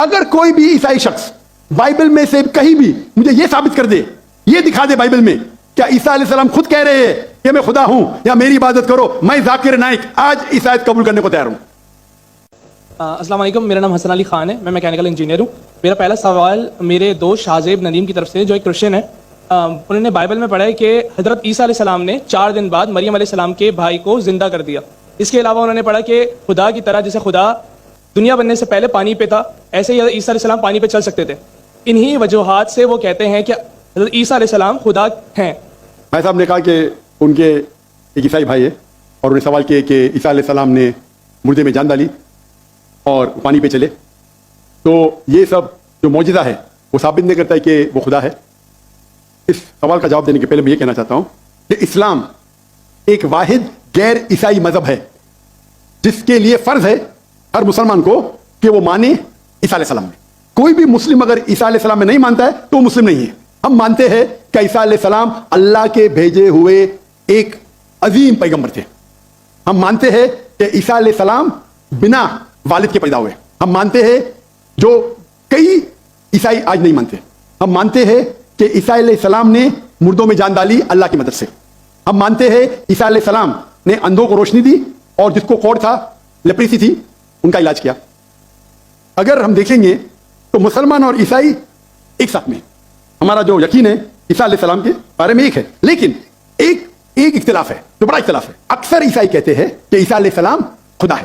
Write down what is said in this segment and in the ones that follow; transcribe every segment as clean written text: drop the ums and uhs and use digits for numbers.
اگر کوئی بھی عیسائی شخص بائبل میں سے کہیں بھی مجھے یہ ثابت کر دے, یہ دکھا دے بائبل میں کیا عیسیٰ علیہ السلام خود کہہ رہے ہیں کہ میں خدا ہوں یا میری عبادت کرو, میں ذاکر نائک آج عیسائیت قبول کرنے کو تیار ہوں. السلام علیکم, میرا نام حسن علی خان ہے, میں میکینیکل انجینئر ہوں. میرا پہلا سوال میرے دوست شاہزیب ندیم کی طرف سے جو ایک کرسچن ہے. انہوں نے بائبل میں پڑھا ہے کہ حضرت عیسیٰ علیہ السلام نے 4 دن بعد مریم علیہ السلام کے بھائی کو زندہ کر دیا. اس کے علاوہ انہوں نے پڑھا کہ خدا کی طرح جیسے خدا دنیا بننے سے پہلے پانی پہ تھا, ایسے ہی عیسیٰ علیہ السلام پانی پہ چل سکتے تھے. انہی وجوہات سے وہ کہتے ہیں کہ حضرت عیسیٰ علیہ السلام خدا ہیں. بھائی صاحب نے کہا کہ ان کے ایک عیسائی بھائی ہے اور انہوں نے سوال کیا کہ عیسیٰ علیہ السلام نے مردے میں جان ڈالی اور پانی پہ چلے, تو یہ سب جو معجزہ ہے وہ ثابت نہیں کرتا ہے کہ وہ خدا ہے. اس سوال کا جواب دینے کے پہلے میں یہ کہنا چاہتا ہوں کہ اسلام ایک واحد غیر عیسائی مذہب ہے جس کے لیے فرض ہے ہر مسلمان کو کہ وہ مانے عیسیٰ علیہ السلام میں. کوئی بھی مسلم اگر عیسیٰ علیہ السلام میں نہیں مانتا ہے تو وہ مسلم نہیں ہے. ہم مانتے ہیں کہ عیسیٰ علیہ السلام اللہ کے بھیجے ہوئے ایک عظیم پیغمبر تھے. ہم مانتے ہیں کہ عیسیٰ علیہ السلام بنا والد کے پیدا ہوئے. ہم مانتے ہیں جو کئی عیسائی آج نہیں مانتے, ہم مانتے ہیں کہ عیسیٰ علیہ السلام نے مردوں میں جان ڈالی اللہ کی مدد سے. ہم مانتے ہیں عیسیٰ علیہ السلام نے اندھوں کو روشنی دی اور جس کو کوڑ تھا, لیپریسی تھی, ان کا علاج کیا. اگر ہم دیکھیں گے تو مسلمان اور عیسائی ایک ساتھ میں, ہمارا جو یقین ہے عیسیٰ علیہ السلام کے بارے میں ایک ہے, لیکن ایک اختلاف ہے جو بڑا اختلاف ہے. اکثر عیسائی کہتے ہیں کہ عیسیٰ علیہ السلام خدا ہے.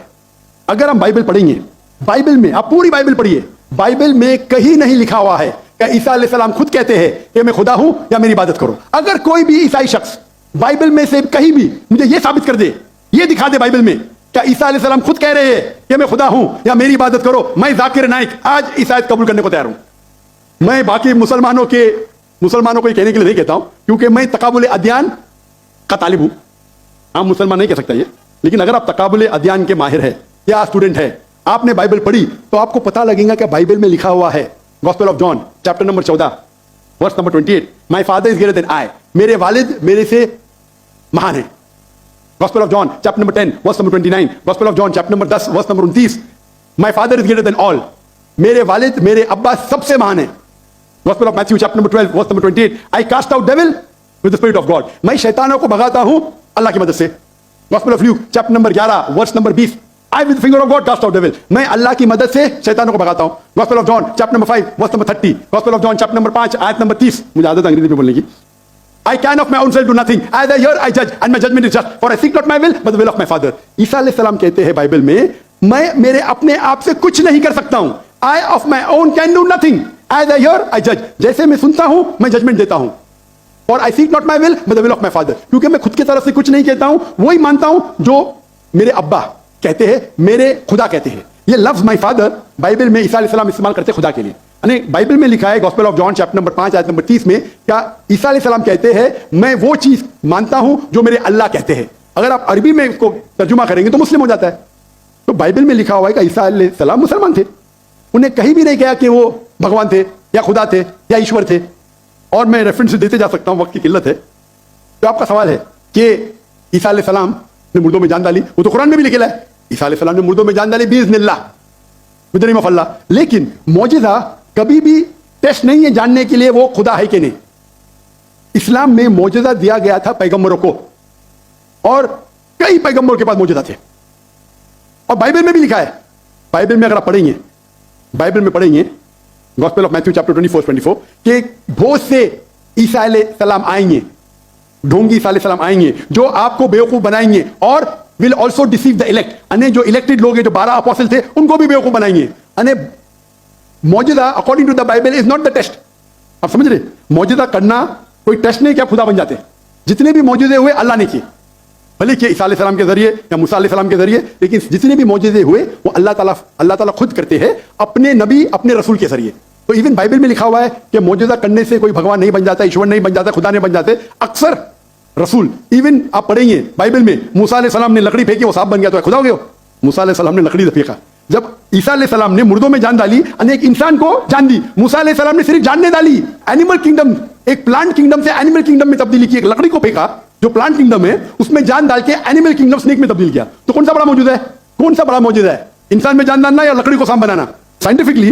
اگر ہم بائبل پڑھیں گے, بائبل میں آپ پوری بائبل پڑھیے, بائبل میں کہیں نہیں لکھا ہوا ہے کہ عیسیٰ علیہ السلام خود کہتے ہیں کہ میں خدا ہوں یا میری عبادت کرو. اگر کوئی بھی عیسائی شخص بائبل میں سے کہیں بھی مجھے یہ ثابت کر دے, یہ دکھا دے بائبل میں کیا عیسیٰ علیہ السلام خود کہہ رہے ہیں کہ میں خدا ہوں یا میری عبادت کرو, میں ذاکر نائک آج عیسائیت قبول کرنے کو تیار ہوں. میں باقی مسلمانوں کو یہ کہنے کے لیے نہیں کہتا ہوں کیونکہ میں تقابل ادیان کا طالب ہوں. عام مسلمان نہیں کہہ سکتا یہ, لیکن اگر آپ تقابل ادیان کے ماہر ہے یا اسٹوڈنٹ ہے, آپ نے بائبل پڑھی تو آپ کو پتا لگے گا کہ بائبل میں لکھا ہوا ہے, gospel of John chapter number 14 verse number 28, my father is greater than I, میرے والد میرے سے مہان ہیں. Gospel of John chapter number 10 verse number 29, gospel of John chapter number 10 verse number 29, my father is greater than all, میرے والد میرے ابا سب سے مہان ہیں. Gospel of Matthew chapter number 12 verse number 28, I cast out dual with the spirit of God, میں شیطانوں کو بھگاتا ہوں اللہ کی مدد سے. Gospel of Luke chapter number 11 verse number 20, I with the finger of God cast out devil, میں اللہ کی مدد سے شیطانوں کو بھگاتا ہوں. Gospel of John chapter number 5 verse number 30, Gospel of John chapter number 5 آیت نمبر 30, مجھے عادت انگریزی میں بولنے کی. I can of my own self do nothing, as I hear I judge and my judgment is just, for I seek not my will but the will of my Father. عیسیٰ علیہ السلام کہتے ہیں بائبل میں, میں میرے اپنے آپ سے کچھ نہیں کر سکتا ہوں. I of my own can do nothing, as I hear I judge, جیسے میں سنتا ہوں میں ججمنٹ دیتا ہوں. For I seek not my will but the will of my Father, کیونکہ میں خود کی طرف سے کچھ نہیں کہتا ہوں, وہی مانتا ہوں جو میرے ابا کہتے ہیں, میرے خدا کہتے ہیں. یہ لفظ مائی فادر بائبل میں عیسیٰ علیہ السلام استعمال کرتے خدا کے لیے. یعنی بائبل میں لکھا ہے gospel of John chapter number 5 آیت نمبر 30 میں, کیا عیسیٰ علیہ السلام کہتے ہیں میں وہ چیز مانتا ہوں جو میرے اللہ کہتے ہیں. اگر آپ عربی میں اس کو ترجمہ کریں گے تو مسلم ہو جاتا ہے. تو بائبل میں لکھا ہوا ہے کہ عیسیٰ علیہ السلام مسلمان تھے, انہیں کہیں بھی نہیں کہا کہ وہ بھگوان تھے یا خدا تھے یا ایشور تھے. اور میں ریفرنس دیتے جا سکتا ہوں, وقت کی قلت ہے. تو آپ کا سوال ہے کہ عیسیٰ علیہ السلام نے مردوں میں جان ڈالی, وہ تو قرآن میں بھی لکھا ہے عیسیٰ علیہ السلام نے مردوں میں جان ڈالی باذن اللہ, ود دی نیم آف اللہ. لیکن معجزہ کبھی بھی ٹیسٹ نہیں ہے جاننے کے لیے وہ خدا ہے کہ نہیں. اسلام میں معجزہ دیا گیا تھا پیغمبروں کو, اور کئی پیغمبروں کے پاس معجزہ تھے, اور بائبل میں بھی لکھا ہے. بائبل میں اگر آپ پڑھیں گے, بائبل میں پڑھیں گے گاسپل آف میتھیو چیپٹر 24 کہ بہت سے عیسیٰ علیہ السلام آئیں گے, ڈھونگی عیسیٰ علیہ السلام آئیں گے جو آپ کو بیوقوف بنائیں گے, اور will also deceive the elect, یعنی جو elected لوگ ہیں جو 12 اپوسل تھے ان کو بھی بیوقوف بنائیں گے. یعنی معجزہ according to the Bible is not the test. آپ سمجھ رہے, معجزہ کرنا کوئی ٹیسٹ نہیں کہ آپ خدا بن جاتے. جتنے بھی معجزے ہوئے اللہ نے کیے, بھلے کہ عیسیٰ علیہ السلام کے ذریعے یا موسیٰ علیہ السلام کے ذریعے, لیکن جتنے بھی معجزے ہوئے وہ اللہ تعالیٰ خود کرتے ہیں اپنے نبی اپنے رسول کے ذریعے. تو ایون بائبل میں لکھا ہوا ہے کہ معجزہ کرنے سے کوئی بھگوان نہیں بن جاتا, ایشور نہیں بن جاتا, خدا نہیں بن جاتے. اکثر رسول, ایون آپ پڑھیں گے بائبل میں, موسیٰ علیہ السلام نے لکڑی پھینکی وہ سانپ بن گیا تو خدا ہو گیا. موسیٰ علیہ السلام نے لکڑی پھینکا. جب عیسیٰ علیہ السلام نے مردوں میں جان ڈالی, ایک انسان کو جان دی, موسیٰ علیہ السلام نے صرف جاننے ڈالی. اینیمل کنگڈم, ایک پلانٹ کنگڈم سے اینیمل کنگڈم میں تبدیلی کی. ایک لکڑی کو پھینکا جو پلانٹ کنگڈم ہے اس میں جان ڈال کے اینیمل کنگڈم سنیک میں تبدیل کیا. تو کون سا بڑا موجود ہے, کون سا بڑا موجود ہے, انسان میں جان ڈالنا یا لکڑی کو سانپ بنانا؟ سائنٹیفکلی